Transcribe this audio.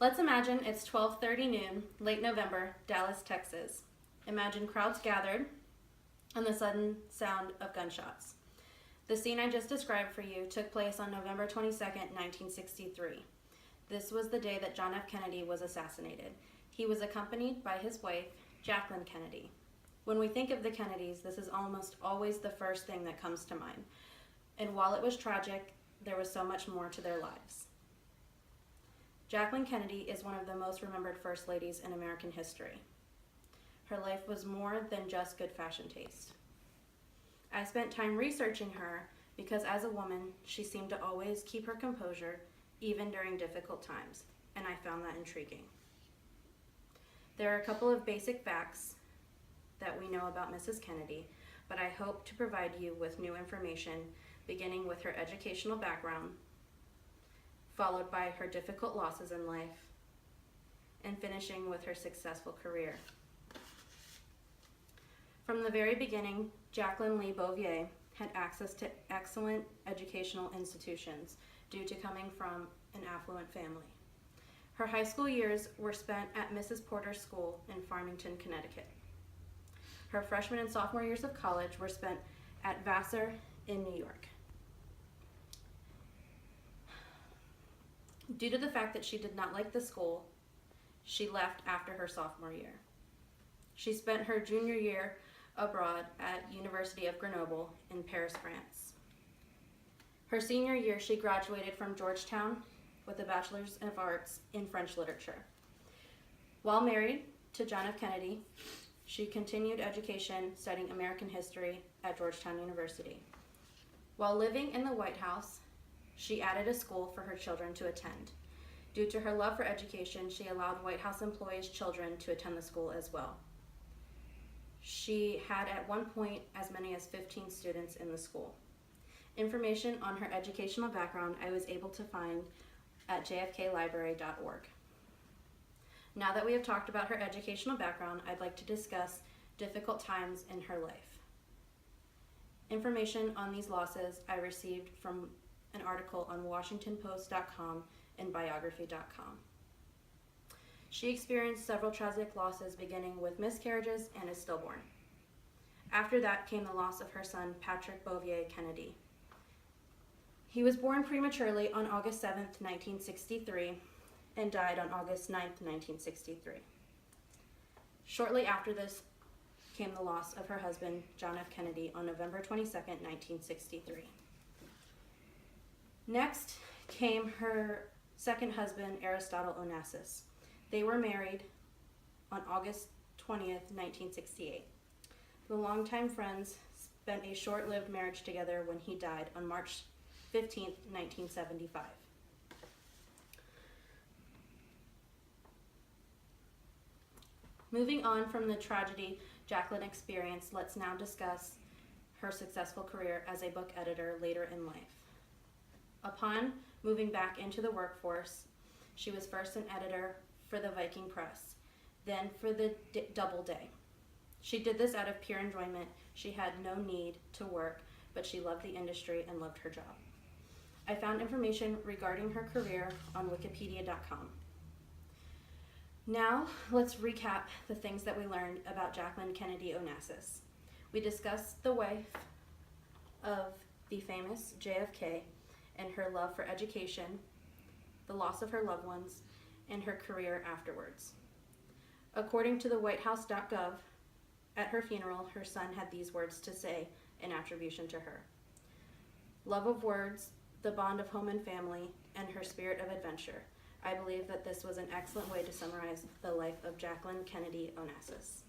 Let's imagine it's 12:30 noon, late November, Dallas, Texas. Imagine crowds gathered and the sudden sound of gunshots. The scene I just described for you took place on November 22nd, 1963. This was the day that John F. Kennedy was assassinated. He was accompanied by his wife, Jacqueline Kennedy. When we think of the Kennedys, this is almost always the first thing that comes to mind. And while it was tragic, there was so much more to their lives. Jacqueline Kennedy is one of the most remembered first ladies in American history. Her life was more than just good fashion taste. I spent time researching her because as a woman, she seemed to always keep her composure, even during difficult times, and I found that intriguing. There are a couple of basic facts that we know about Mrs. Kennedy, but I hope to provide you with new information, beginning with her educational background, followed by her difficult losses in life, and finishing with her successful career. From the very beginning, Jacqueline Lee Bouvier had access to excellent educational institutions due to coming from an affluent family. Her high school years were spent at Mrs. Porter's School in Farmington, Connecticut. Her freshman and sophomore years of college were spent at Vassar in New York. Due to the fact that she did not like the school, she left after her sophomore year. She spent her junior year abroad at University of Grenoble in Paris, France. Her senior year, she graduated from Georgetown with a Bachelor's of Arts in French Literature. While married to John F. Kennedy, she continued education studying American history at Georgetown University. While living in the White House, she added a school for her children to attend. Due to her love for education, she allowed White House employees' children to attend the school as well. She had at one point as many as 15 students in the school. Information on her educational background I was able to find at jfklibrary.org. Now that we have talked about her educational background, I'd like to discuss difficult times in her life. Information on these losses I received from an article on WashingtonPost.com and biography.com. She experienced several tragic losses, beginning with miscarriages and a stillborn. After that came the loss of her son, Patrick Bouvier Kennedy. He was born prematurely on August 7th, 1963, and died on August 9th, 1963. Shortly after this came the loss of her husband, John F. Kennedy, on November 22nd, 1963. Next came her second husband, Aristotle Onassis. They were married on August 20th, 1968. The longtime friends spent a short-lived marriage together when he died on March 15th, 1975. Moving on from the tragedy Jacqueline experienced, let's now discuss her successful career as a book editor later in life. Upon moving back into the workforce, she was first an editor for the Viking Press, then for the Doubleday. She did this out of pure enjoyment. She had no need to work, but she loved the industry and loved her job. I found information regarding her career on wikipedia.com. Now, let's recap the things that we learned about Jacqueline Kennedy Onassis. We discussed the wife of the famous JFK and her love for education, the loss of her loved ones, and her career afterwards. According to the whitehouse.gov, at her funeral, her son had these words to say in attribution to her: love of words, the bond of home and family, and her spirit of adventure. I believe that this was an excellent way to summarize the life of Jacqueline Kennedy Onassis.